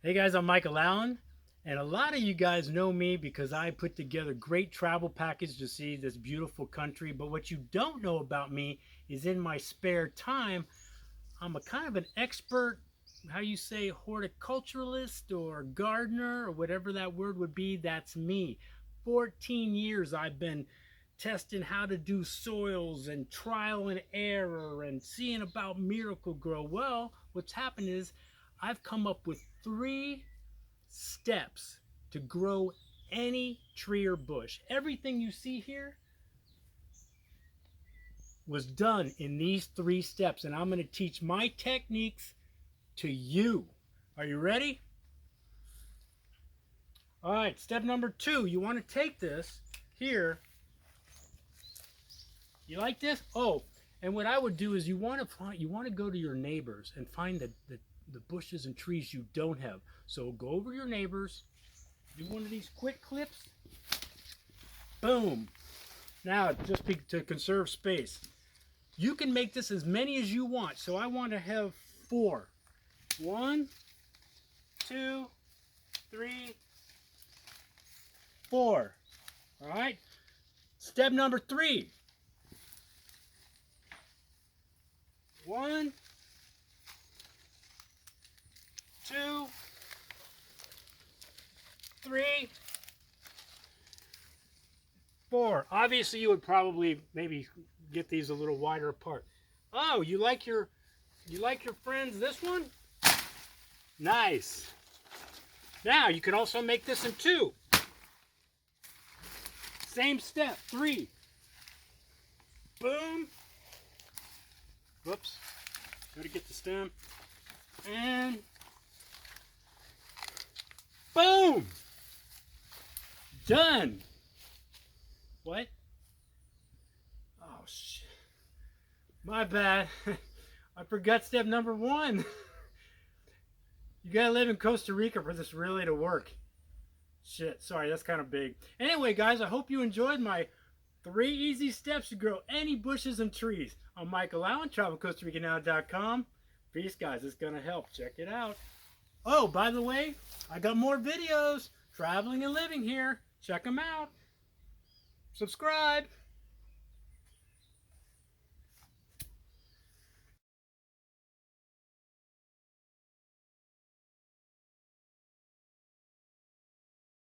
Hey guys, I'm Michael Allen, and a lot of you guys know me because I put together great travel package to see this beautiful country. But what you don't know about me is in my spare time, I'm a kind of an expert, how you say, horticulturalist or gardener or whatever that word would be. That's me. 14 years I've been testing how to do soils and trial and error and seeing about miracle grow. Well, what's happened is I've come up with 3 steps to grow any tree or bush. Everything you see here was done in these 3 steps, and I'm going to teach my techniques to you. Are you ready? All right, step number 2, you want to take this here. You like this? Oh, and what I would do is you want to go to your neighbors and find the bushes and trees you don't have. So go over your neighbors, do one of these quick clips. Boom. Now, to conserve space, you can make this as many as you want. So I want to have 4. 1, 2, 3, 4. All right. Step number 3. 1, 2, 3, 4. Obviously, you would probably maybe get these a little wider apart. Oh, you like your friends this one? Nice. Now you can also make this in 2. Same step. 3. Boom. Whoops. Gotta get the stem. And boom. Done. What? Oh shit. My bad. I forgot step number 1. You gotta live in Costa Rica for this really to work. Shit, sorry, that's kind of big. Anyway, guys, I hope you enjoyed my 3 easy steps to grow any bushes and trees. I'm Michael Allen, TravelCostaRicaNow.com. Peace, guys. It's gonna help. Check it out. Oh, by the way, I got more videos traveling and living here. Check them out. Subscribe.